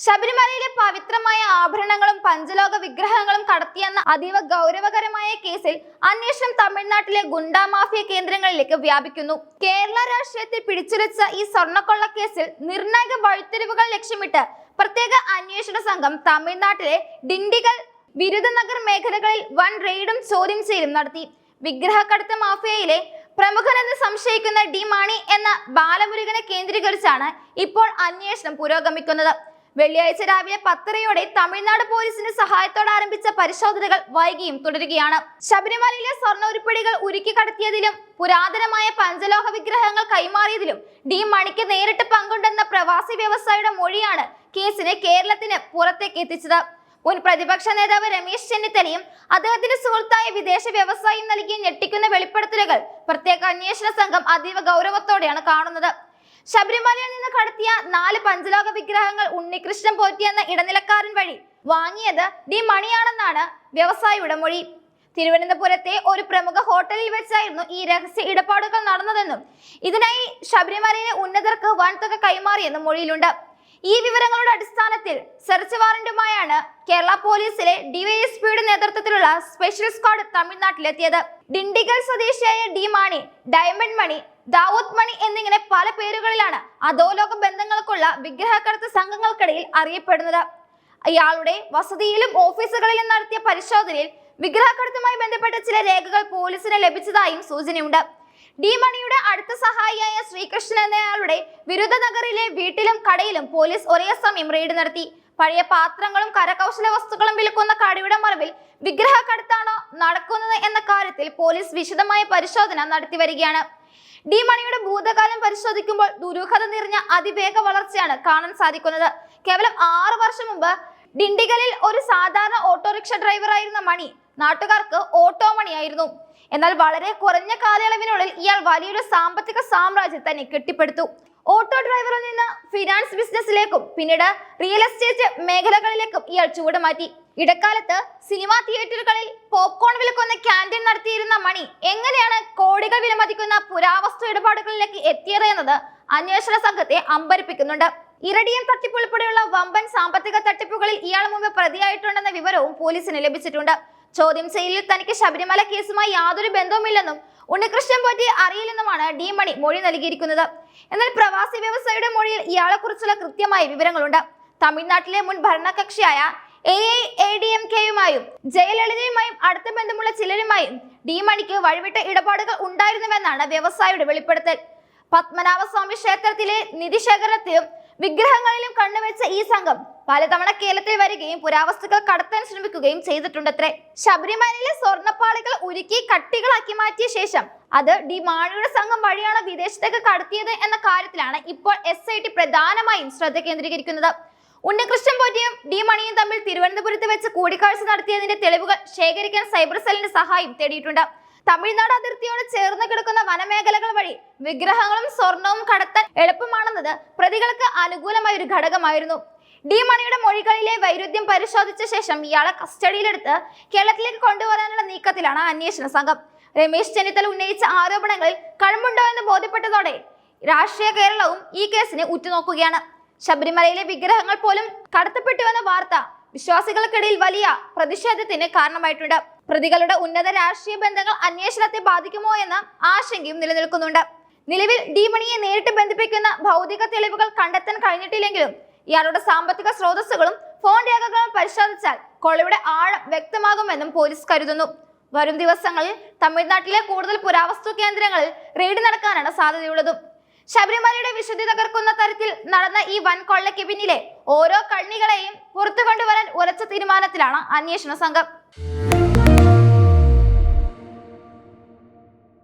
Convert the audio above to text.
ശബരിമലയിലെ പവിത്രമായ ആഭരണങ്ങളും പഞ്ചലോക വിഗ്രഹങ്ങളും കടത്തിയെന്ന അതീവ ഗൗരവകരമായ കേസിൽ അന്വേഷണം തമിഴ്നാട്ടിലെ ഗുണ്ടാ മാഫിയ കേന്ദ്രങ്ങളിലേക്ക് വ്യാപിക്കുന്നു. കേരള രാഷ്ട്രീയത്തിൽ പിടിച്ചുലച്ച ഈ സ്വർണ്ണക്കൊള്ള കേസിൽ നിർണായക വഴിത്തിരിവുകൾ ലക്ഷ്യമിട്ട് പ്രത്യേക അന്വേഷണ സംഘം തമിഴ്നാട്ടിലെ ഡിണ്ടിഗൽ, വിരുദനഗർ മേഖലകളിൽ വൻ റെയ്ഡും ചോദ്യം ചെയ്യലും നടത്തി. വിഗ്രഹക്കടത്ത് മാഫിയയിലെ പ്രമുഖനെന്ന് സംശയിക്കുന്ന ഡി മാണി എന്ന ബാലമുരുകനെ കേന്ദ്രീകരിച്ചാണ് ഇപ്പോൾ അന്വേഷണം പുരോഗമിക്കുന്നത്. വെള്ളിയാഴ്ച രാവിലെ 10:30 തമിഴ്നാട് പോലീസിന്റെ സഹായത്തോടെ ആരംഭിച്ച പരിശോധനകൾ വൈകിയും തുടരുകയാണ്. ശബരിമലയിലെ സ്വർണ്ണ ഉരുപ്പടികൾ ഉരുക്കി കടത്തിയതിലും പുരാതനമായ പഞ്ചലോഹ വിഗ്രഹങ്ങൾ കൈമാറിയതിലും ഡി മണിക്ക് നേരിട്ട് പങ്കുണ്ടെന്ന പ്രവാസി വ്യവസായിയുടെ മൊഴിയാണ് കേസിനെ കേരളത്തിന് പുറത്തേക്ക് എത്തിച്ചത്. മുൻ പ്രതിപക്ഷ നേതാവ് രമേശ് ചെന്നിത്തലയും അദ്ദേഹത്തിന്റെ സുഹൃത്തായ വിദേശ വ്യവസായിയും നൽകിയ ഞെട്ടിക്കുന്ന വെളിപ്പെടുത്തലുകൾ പ്രത്യേക അന്വേഷണ സംഘം അതീവ ഗൗരവത്തോടെയാണ് കാണുന്നത്. ശബരിമലയിൽ നിന്ന് കടത്തിയ 4 പഞ്ചലോക വിഗ്രഹങ്ങൾ ഉണ്ണികൃഷ്ണൻ പോറ്റി എന്ന ഇടനിലക്കാരൻ വഴി വാങ്ങിയത് ഡി മണിയാണെന്നാണ് വ്യവസായിയുടെ മൊഴി. തിരുവനന്തപുരത്തെ ഒരു പ്രമുഖ ഹോട്ടലിൽ വെച്ചായിരുന്നു ഈ രഹസ്യ ഇടപാടുകൾ നടന്നതെന്നും ഇതിനായി ശബരിമലയിലെ ഉന്നതർക്ക് വൻതുക കൈമാറിയെന്നും മൊഴിയിലുണ്ട്. ഈ വിവരങ്ങളുടെ അടിസ്ഥാനത്തിൽ സെർച്ച് വാറന്റുമായാണ് കേരള പോലീസിലെ ഡിവൈഎസ്പിയുടെ നേതൃത്വത്തിലുള്ള സ്പെഷ്യൽ സ്ക്വാഡ് തമിഴ്നാട്ടിലെത്തിയത്. ഡിണ്ടിഗൽ സ്വദേശിയായ ഡി മാണി, ഡയമണ്ട് മണി, ദാവൂദ് മണി എന്നിങ്ങനെ പല പേരുകളിലാണ് അധോലോക ബന്ധങ്ങൾക്കുള്ള വിഗ്രഹക്കടത്ത് സംഘങ്ങൾക്കിടയിൽ അറിയപ്പെടുന്നത്. ഇയാളുടെ വസതിയിലും ഓഫീസുകളിലും നടത്തിയ പരിശോധനയിൽ വിഗ്രഹക്കടത്തുമായി ബന്ധപ്പെട്ട ചില രേഖകൾ പോലീസിന് ലഭിച്ചതായും സൂചനയുണ്ട്. ഡി മണിയുടെ അടുത്ത സഹായിയായ ശ്രീകൃഷ്ണൻ എന്നയാളുടെ വിരുദനഗറിലെ വീട്ടിലും കടയിലും പോലീസ് ഒരേ സമയം റെയ്ഡ് നടത്തി. പഴയ പാത്രങ്ങളും കരകൗശല വസ്തുക്കളും വിൽക്കുന്ന കടയുടെ മറവിൽ വിഗ്രഹക്കടത്താണോ നടക്കുന്നത് എന്ന കാര്യത്തിൽ പോലീസ് വിശദമായ പരിശോധന നടത്തി വരികയാണ്. ഡി മണിയുടെ ഭൂതകാലം പരിശോധിക്കുമ്പോൾ ദുരൂഹത നിറഞ്ഞ അതിവേഗ വളർച്ചയാണ് കാണാൻ സാധിക്കുന്നത്. കേവലം 6 വർഷം മുമ്പ് ഡിണ്ടിഗലിൽ ഒരു സാധാരണ ഓട്ടോറിക്ഷ ഡ്രൈവറായിരുന്ന മണി നാട്ടുകാർക്ക് ഓട്ടോ മണിയായിരുന്നു. എന്നാൽ വളരെ കുറഞ്ഞ കാലയളവിനുള്ളിൽ ഇയാൾ വലിയൊരു സാമ്പത്തിക സാമ്രാജ്യം തന്നെ കെട്ടിപ്പടുത്തു. ഓട്ടോ ഡ്രൈവറിൽ നിന്ന് ഫിനാൻസ് ബിസിനസ്സിലേക്കും പിന്നീട് റിയൽ എസ്റ്റേറ്റ് മേഖലകളിലേക്കും ഇയാൾ ചുവടുമാറ്റി. ഇടക്കാലത്ത് സിനിമാ തിയേറ്ററുകളിൽ പോപ്കോൺ വിൽക്കുന്ന ക്യാൻറ്റീൻ നടത്തിയിരുന്ന മണി എങ്ങനെയാണ് കോടികൾ വിലമതിക്കുന്ന പുരാവസ്തു ഇടപാടുകളിലേക്ക് എത്തിയത് എന്നത് അന്വേഷണ സംഘത്തെ അമ്പരപ്പിക്കുന്നുണ്ട്. ഇരടിയം തട്ടിപ്പ് ഉൾപ്പെടെയുള്ള വമ്പൻ സാമ്പത്തിക തട്ടിപ്പുകളിൽ ഇയാൾ മുമ്പ് പ്രതിയായിട്ടുണ്ടെന്ന വിവരവും പോലീസിന് ലഭിച്ചിട്ടുണ്ട്. ചോദ്യം ചെയ്യലിൽ തനിക്ക് ശബരിമല കേസുമായി യാതൊരു ബന്ധവുമില്ലെന്നും ഉണ്ണികൃഷ്ണൻ പോറ്റി അറിയില്ലെന്നുമാണ് ഡി മണി മൊഴി നൽകിയിരിക്കുന്നത്. എന്നാൽ പ്രവാസി വ്യവസായിയുടെ മൊഴിയിൽ ഇയാളെ കുറിച്ചുള്ള കൃത്യമായ വിവരങ്ങളുണ്ട്. തമിഴ്നാട്ടിലെ മുൻ ഭരണകക്ഷിയായ AIADMKയുമായും ജയലളിതയുമായും അടുത്ത ബന്ധമുള്ള ചിലരുമായും ഡി മണിക്ക് വഴിവിട്ട ഇടപാടുകൾ ഉണ്ടായിരുന്നുവെന്നാണ് വ്യവസായിയുടെ വെളിപ്പെടുത്തൽ. പത്മനാഭസ്വാമി ക്ഷേത്രത്തിലെ നിധി ശേഖരണത്തിലും വിഗ്രഹങ്ങളിലും കണ്ണുവെച്ച ഈ സംഘം പലതവണ കേരളത്തിൽ വരികയും പുരാവസ്തുക്കൾ കടത്താൻ ശ്രമിക്കുകയും ചെയ്തിട്ടുണ്ടത്രേ. ശബരിമലയിലെ സ്വർണ്ണപ്പാളികൾ ഉരുക്കി കട്ടികളാക്കി മാറ്റിയ ശേഷം അത് ഡി മാണിയുടെ സംഘം വഴിയാണ് വിദേശത്തേക്ക് കടത്തിയത് എന്ന കാര്യത്തിലാണ് ഇപ്പോൾ SIT പ്രധാനമായും ശ്രദ്ധ കേന്ദ്രീകരിക്കുന്നത്. ഉണ്ണികൃഷ്ണൻ പോറ്റിയും ഡി മണിയും തമ്മിൽ തിരുവനന്തപുരത്ത് വെച്ച് കൂടിക്കാഴ്ച നടത്തിയതിന്റെ തെളിവുകൾ ശേഖരിക്കാൻ സൈബർ സെല്ലിന്റെ സഹായം തേടിയിട്ടുണ്ട്. തമിഴ്നാട് അതിർത്തിയോട് ചേർന്ന് കിടക്കുന്ന വനമേഖലകൾ വഴി വിഗ്രഹങ്ങളും സ്വർണവും കടത്താൻ എളുപ്പമാണെന്നത് പ്രതികൾക്ക് അനുകൂലമായ ഒരു ഘടകമായിരുന്നു. ഡി മണിയുടെ മൊഴികളിലെ വൈരുദ്ധ്യം പരിശോധിച്ച ശേഷം ഇയാളെ കസ്റ്റഡിയിലെടുത്ത് കേരളത്തിലേക്ക് കൊണ്ടുവരാനുള്ള നീക്കത്തിലാണ് അന്വേഷണ സംഘം. രമേശ് ചെന്നിത്തല ഉന്നയിച്ച ആരോപണങ്ങളിൽ കഴമ്പുണ്ടോ എന്ന് ബോധ്യപ്പെട്ടതോടെ രാഷ്ട്രീയ കേരളവും ഈ കേസിനെ ഉറ്റുനോക്കുകയാണ്. ശബരിമലയിലെ വിഗ്രഹങ്ങൾ പോലും കടത്തപ്പെട്ടുവെന്ന വാർത്ത വിശ്വാസികൾക്കിടയിൽ വലിയ പ്രതിഷേധത്തിന് കാരണമായിട്ടുണ്ട്. പ്രതികളുടെ ഉന്നത രാഷ്ട്രീയ ബന്ധങ്ങൾ അന്വേഷണത്തെ ബാധിക്കുമോ എന്ന ആശങ്കയും നിലനിൽക്കുന്നുണ്ട്. നിലവിൽ ഡി മണിയെ നേരിട്ട് ബന്ധിപ്പിക്കുന്ന ഭൗതിക തെളിവുകൾ കണ്ടെത്താൻ കഴിഞ്ഞിട്ടില്ലെങ്കിലും ഇയാളുടെ സാമ്പത്തിക സ്രോതസ്സുകളും ഫോൺ രേഖകളും പരിശോധിച്ചാൽ കൊള്ളയുടെ ആഴം വ്യക്തമാകുമെന്നും പോലീസ് കരുതുന്നു. വരും ദിവസങ്ങളിൽ തമിഴ്നാട്ടിലെ കൂടുതൽ പുരാവസ്തു കേന്ദ്രങ്ങളിൽ റെയ്ഡ് നടക്കാനാണ് സാധ്യതയുള്ളതും. ശബരിമലയുടെ വിശുദ്ധി തകർക്കുന്ന തരത്തിൽ നടന്ന ഈ വൻ കൊള്ളയ്ക്ക് പിന്നിലെ ഓരോ കണ്ണികളെയും പുറത്തു കൊണ്ടുവരാൻ ഉറച്ച തീരുമാനത്തിലാണ് അന്വേഷണ സംഘം.